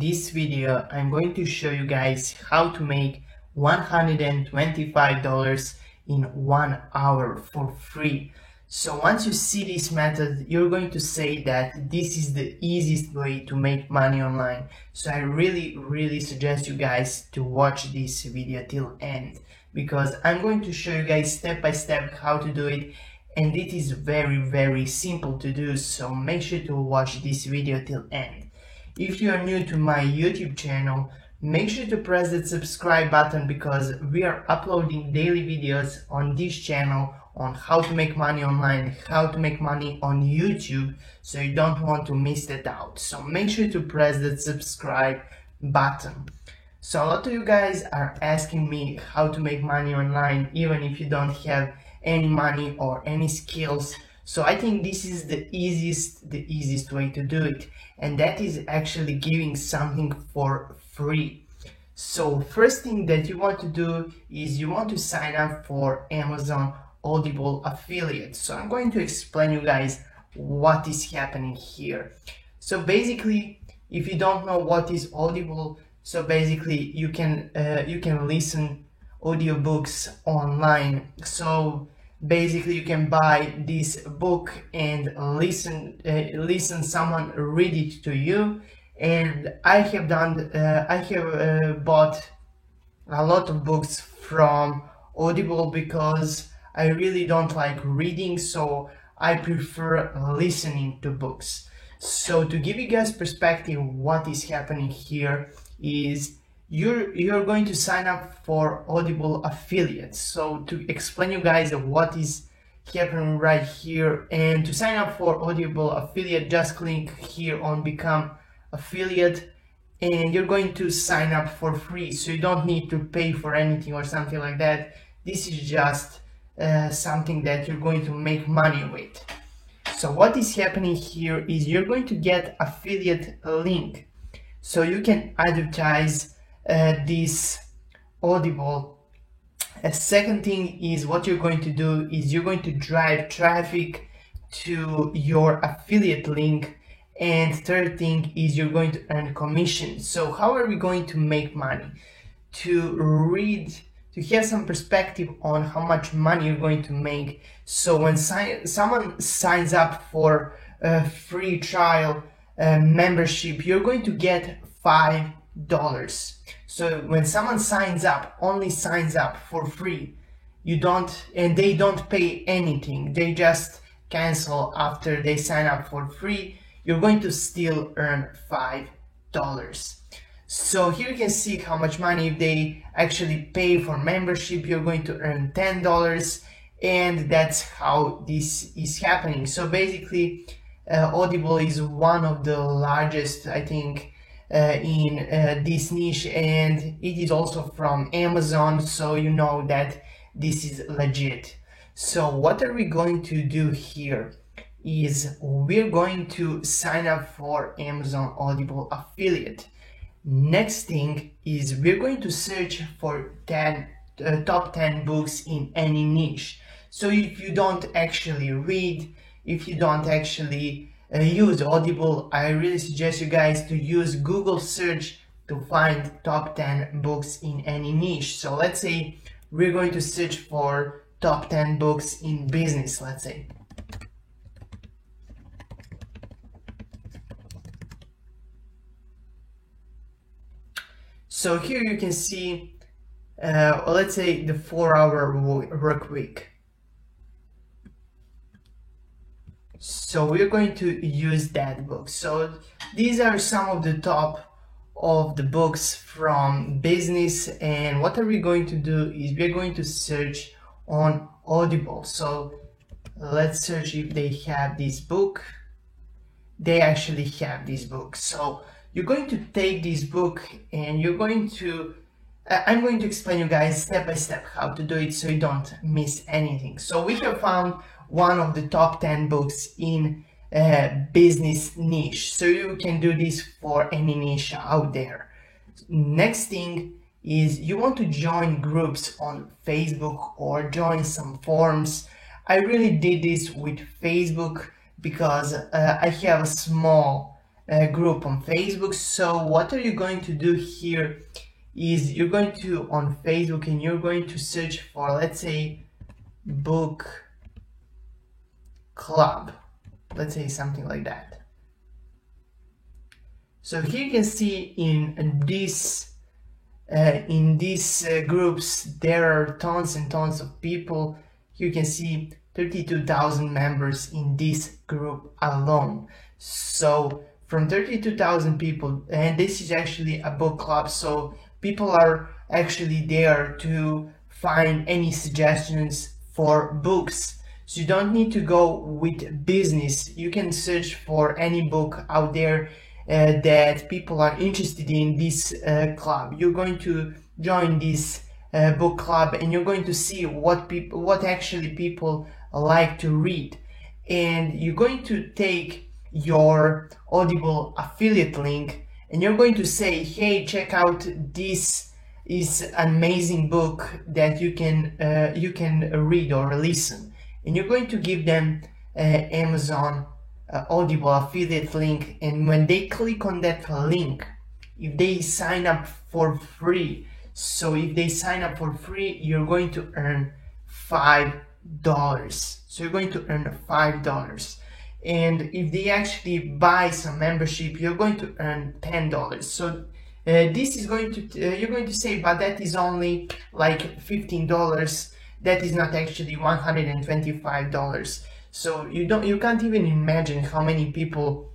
this video I'm going to show you guys how to make $125 in 1 hour for free. So once you see this method, you're going to say that this is the easiest way to make money online. So I really suggest you guys to watch this video till end, because I'm going to show you guys step by step how to do it, and it is very simple to do. So make sure to watch this video till end. If you are new to my YouTube channel, make sure to press that subscribe button, because we are uploading daily videos on this channel on how to make money online, how to make money on YouTube, so you don't want to miss that out. So make sure to press that subscribe button. So a lot of you guys are asking me how to make money online even if you don't have any money or any skills. So I think this is the easiest way to do it, and that is actually giving something for free. So first thing that you want to do is you want to sign up for Amazon Audible affiliate. So I'm going to explain you guys what is happening here. So basically, if you don't know what is Audible, so basically you can listen audiobooks online. So basically you can buy this book and listen someone read it to you. And I have bought a lot of books from Audible because I really don't like reading, so I prefer listening to books. So to give you guys perspective, what is happening here is you're going to sign up for Audible affiliates. So to explain you guys what is happening right here, and to sign up for Audible affiliate, just click here on become affiliate, and you're going to sign up for free. So you don't need to pay for anything or something like that. This is just something that you're going to make money with. So what is happening here is you're going to get affiliate link, so you can advertise this Audible. A second thing is what you're going to do is you're going to drive traffic to your affiliate link, and third thing is you're going to earn commission. So how are we going to make money? To have some perspective on how much money you're going to make. So when someone signs up for a free trial membership, you're going to get $5. So when someone only signs up for free, they don't pay anything, they just cancel after they sign up for free, you're going to still earn $5. So here you can see how much money. If they actually pay for membership, you're going to earn $10, and that's how this is happening. So basically Audible is one of the largest, I think, in this niche, and it is also from Amazon, so you know that this is legit. So what are we going to do here is we're going to sign up for Amazon Audible affiliate. Next thing is we're going to search for top 10 books in any niche. So if you don't actually read, if you don't actually use Audible, I really suggest you guys to use Google search to find top 10 books in any niche. So let's say we're going to search for top 10 books in business, let's say. So here you can see, let's say the 4-hour work week. So we're going to use that book. So these are some of the top of the books from business, and what are we going to do is we're going to search on Audible. So let's search if they have this book. They actually have this book. So you're going to take this book and you're going to I'm going to explain you guys step by step how to do it so you don't miss anything. So we have found one of the top 10 books in business niche, so you can do this for any niche out there. Next thing is you want to join groups on Facebook or join some forums. I really did this with Facebook because I have a small group on Facebook. So what are you going to do here is you're going to on Facebook and you're going to search for, let's say, book club, let's say something like that. So here you can see in these groups there are tons and tons of people. You can see 32,000 members in this group alone. So from 32,000 people, and this is actually a book club, so people are actually there to find any suggestions for books. So you don't need to go with business. You can search for any book out there that people are interested in this club. You're going to join this book club and you're going to see what actually people like to read, and you're going to take your Audible affiliate link and you're going to say, hey, check out this is an amazing book that you can read or listen, and you're going to give them Amazon Audible affiliate link, and when they click on that link, if they sign up for free, so if they sign up for free, you're going to earn $5. So you're going to earn $5, and if they actually buy some membership, you're going to earn $10. So this is going to you're going to say, but that is only like $15. That is not actually $125. So you can't even imagine how many people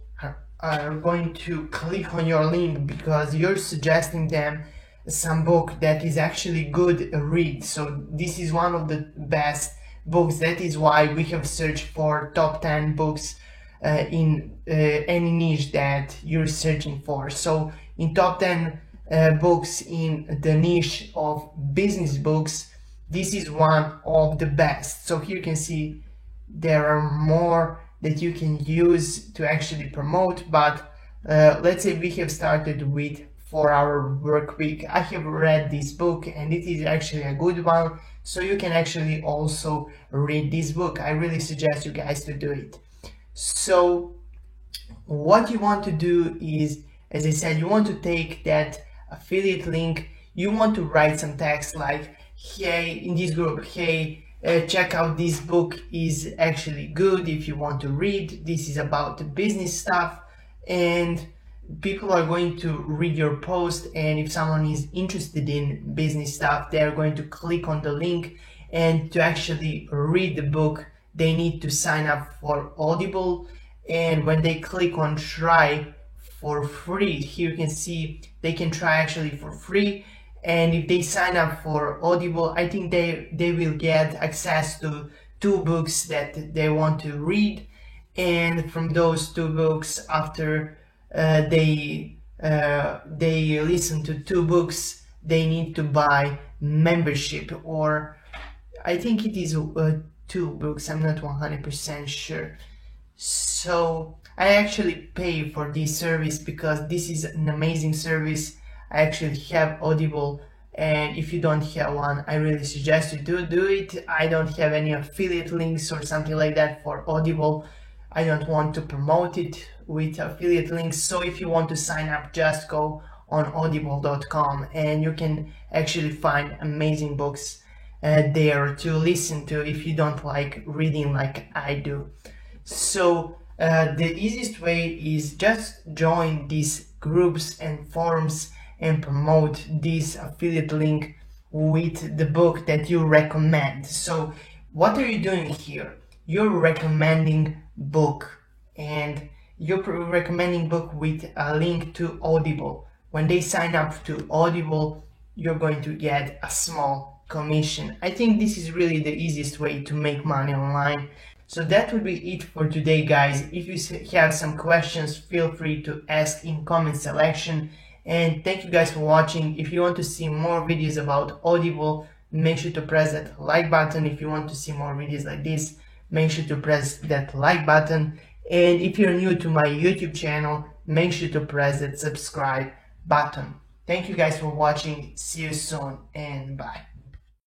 are going to click on your link because you're suggesting them some book that is actually good read. So this is one of the best books. That is why we have searched for top 10 books in any niche that you're searching for. So in top 10 books in the niche of business books, this is one of the best. So here you can see there are more that you can use to actually promote, but let's say we have started with 4-Hour Work Week. I have read this book and it is actually a good one, so you can actually also read this book. I really suggest you guys to do it. So what you want to do is, as I said, you want to take that affiliate link, you want to write some text like, hey, in this group, hey, check out this book, is actually good if you want to read. This is about the business stuff, and people are going to read your post, and if someone is interested in business stuff, they're going to click on the link, and to actually read the book they need to sign up for Audible. And when they click on try for free, here you can see they can try actually for free, and if they sign up for Audible, I think they will get access to 2 books that they want to read, and from those 2 books, after they listen to 2 books, they need to buy membership, or I think it is 2 books, I'm not 100% sure. So I actually pay for this service because this is an amazing service. I actually have Audible, and if you don't have one, I really suggest you do it. I don't have any affiliate links or something like that for Audible. I don't want to promote it with affiliate links. So if you want to sign up, just go on audible.com and you can actually find amazing books there to listen to if you don't like reading like I do. So the easiest way is just join these groups and forums and promote this affiliate link with the book that you recommend. So what are you doing here? You're recommending book, and you're recommending book with a link to Audible. When they sign up to Audible, you're going to get a small commission. I think this is really the easiest way to make money online. So that would be it for today, guys. If you have some questions, feel free to ask in comment section. And thank you guys for watching. If you want to see more videos about Audible, make sure to press that like button. If you want to see more videos like this, make sure to press that like button. And if you're new to my YouTube channel, make sure to press that subscribe button. Thank you guys for watching. See you soon and bye.